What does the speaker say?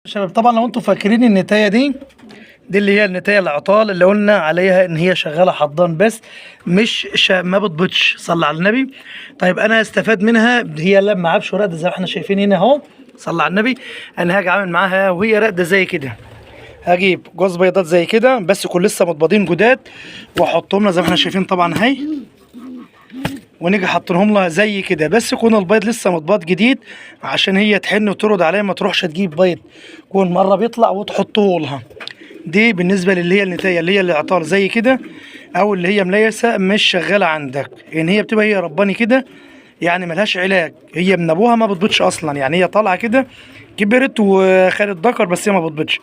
شباب طبعا لو انتم فاكرين النتايه دي اللي هي النتايه العطال اللي قلنا عليها ان هي شغاله حضان بس مش ما بتبيضش. صلى على النبي. طيب انا هستفاد منها، هي لما عبش ورقده زي ما احنا شايفين هنا اهو. صلى على النبي. انا هاجي اعمل معاها وهي راقده زي كده، هجيب جوز بيضات زي كده بس يكون لسه متباضين جداد واحطهم لها زي ما احنا شايفين طبعا اهي، ونيجي حاطينهم لها زي كده بس يكون البيض لسه متباض جديد عشان هي تحن وترد عليها، ما تروحش تجيب بيض يكون مره بيطلع وتحطه لها. دي بالنسبه للي هي النتايه اللي هي العطار زي كده، او اللي هي مليسه مش شغاله عندك، ان هي بتبقى هي رباني كده يعني ملهاش علاج، هي من ابوها ما بتبيضش اصلا، يعني هي طالعه كده كبرت وخدت ذكر بس هي ما بتبيضش.